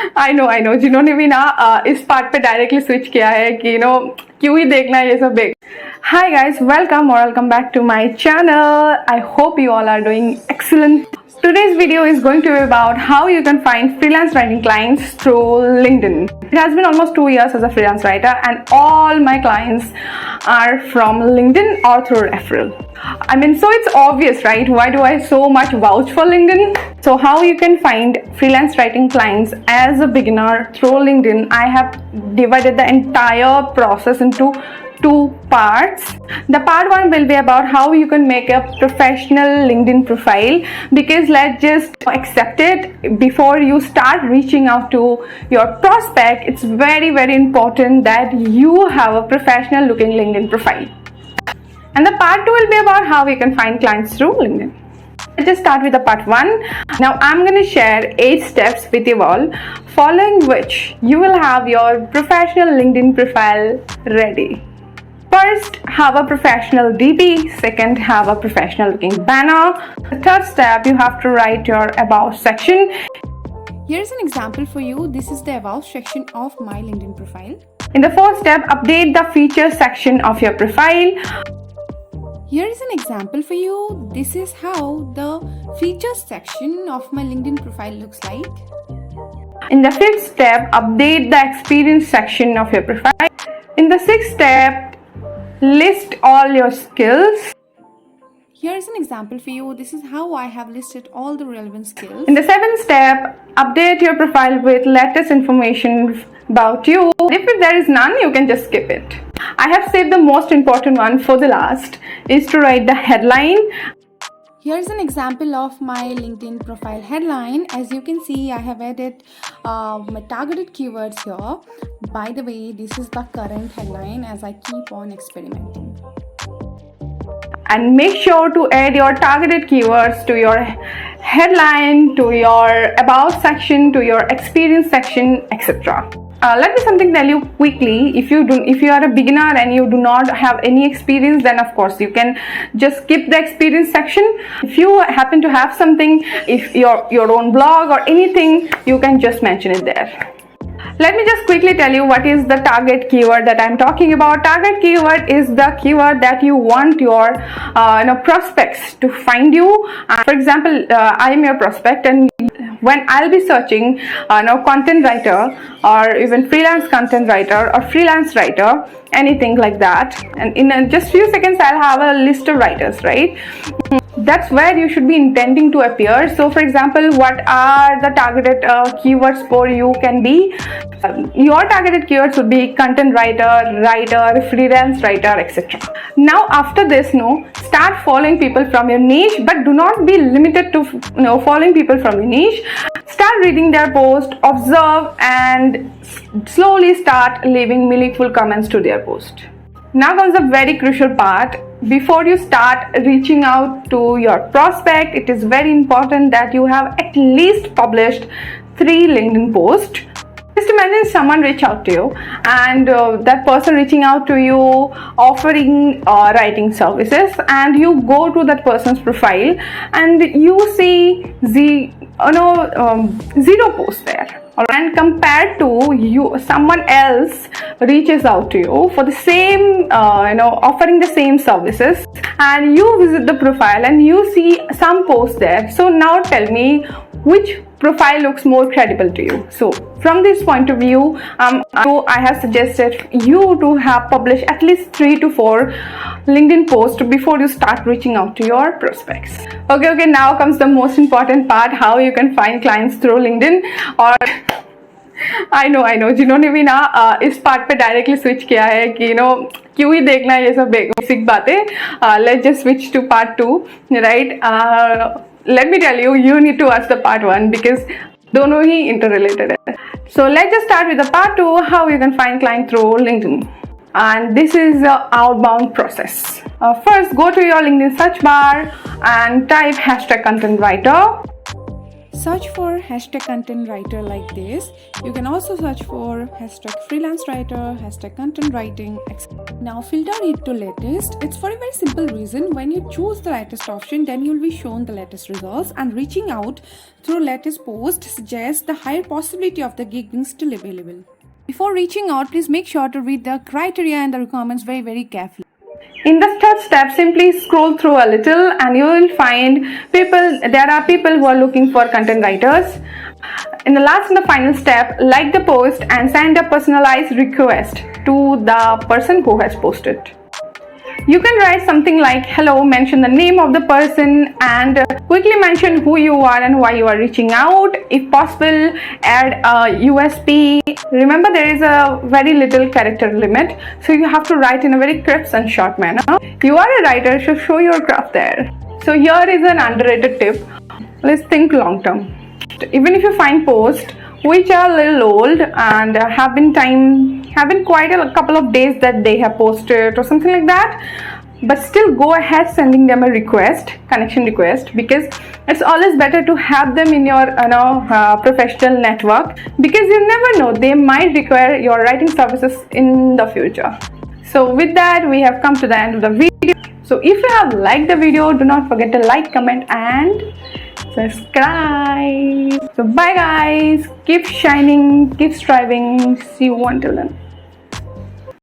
I know जिन्होंने भी ना इस पार्ट पे डायरेक्टली स्विच किया है कि क्यों ही देखना है ये सब देख. Hi guys, welcome back to my channel. I hope you all are doing excellent. Today's video is going to be about how you can find freelance writing clients through LinkedIn. It has been almost 2 years as a freelance writer and all my clients are from LinkedIn or through referral. I mean, so it's obvious, right? Why do I so much vouch for LinkedIn? So how you can find freelance writing clients as a beginner through LinkedIn, I have divided the entire process into 2 parts. The part 1 will be about how you can make a professional LinkedIn profile, because let's just accept it, before you start reaching out to your prospect, it's very important that you have a professional looking LinkedIn profile. And the part 2 will be about how you can find clients through LinkedIn. Let's just start with the part 1. Now I'm going to share 8 steps with you all, following which you will have your professional LinkedIn profile ready. First, have a professional DP. Second, have a professional looking banner. The third step, you have to write your about section. Here's an example for you. This is the about section of my LinkedIn profile. In the fourth step, update the feature section of your profile. Here is an example for you. This is how the features section of my LinkedIn profile looks like. In the fifth step, update the experience section of your profile. In the sixth step, list all your skills. Here is an example for you. This is how I have listed all the relevant skills. In the seventh step, update your profile with latest information about you. If there is none, you can just skip it. I have saved the most important one for the last, is to write the headline. Here's an example of my LinkedIn profile headline. As you can see, I have added my targeted keywords here. By the way, this is the current headline as I keep on experimenting. And make sure to add your targeted keywords to your headline, to your about section, to your experience section, etc. Let me something tell you quickly. If you are a beginner and you do not have any experience, then of course you can just skip the experience section. If you happen to have something, if your own blog or anything, you can just mention it there. Let me just quickly tell you what is the target keyword that I'm talking about. Target keyword is the keyword that you want your prospects to find you. For example, I am your prospect, and when I'll be searching content writer or even freelance content writer or freelance writer, anything like that, and in just few seconds I'll have a list of writers, right? That's where you should be intending to appear. So for example, what are the targeted keywords for you can be, your targeted keywords would be content writer, freelance writer, etc. Now after this, start following people from your niche, but do not be limited to following people from your niche. Start reading their post, observe, and slowly start leaving meaningful comments to their post. Now comes a very crucial part. Before you start reaching out to your prospect, it is very important that you have at least published 3 LinkedIn posts. Just imagine someone reach out to you, and that person reaching out to you offering writing services, and you go to that person's profile and you see zero posts there. And compared to you, someone else reaches out to you for the same offering the same services, and you visit the profile and you see some posts there. So now tell me, which profile looks more credible to you? So from this point of view, I have suggested you to have published at least 3 to 4 LinkedIn posts before you start reaching out to your prospects. Okay, now comes the most important part, how you can find clients through LinkedIn. Or I know जिन्होंने भी ना इस part पे directly switch किया है कि क्यों ही देखना है ये सब बेसिक बातें. Let's just switch to part 2, right? Let me tell you, you need to watch the part 1 because दोनों ही interrelated है. So let's just start with the part 2, how you can find client through LinkedIn. And this is the outbound process. First, go to your LinkedIn search bar and type #content writer. search for hashtag content writer like this. You can also search for hashtag freelance writer, hashtag content writing, etc. Now filter it to latest. It's for a very simple reason. When you choose the latest option, then you'll be shown the latest results, and reaching out through latest post suggests the higher possibility of the gig being still available. Before reaching out, please make sure to read the criteria and the requirements very carefully. In the third step, simply scroll through a little and you will find there are people who are looking for content writers. In the last and the final step, like the post and send a personalized request to the person who has posted. You can write something like hello, mention the name of the person and quickly mention who you are and why you are reaching out. If possible, add a USP. Remember, there is a very little character limit, so you have to write in a very crisp and short manner. You are a writer, so show your craft there. So here is an underrated tip. Let's think long term. Even if you find posts which are a little old and have been quite a couple of days that they have posted or something like that, but still go ahead sending them a connection request, because it's always better to have them in your professional network, because you never know, they might require your writing services in the future. So with that, we have come to the end of the video. So if you have liked the video, do not forget to like, comment and subscribe. So bye guys, keep shining, keep striving. See you until then.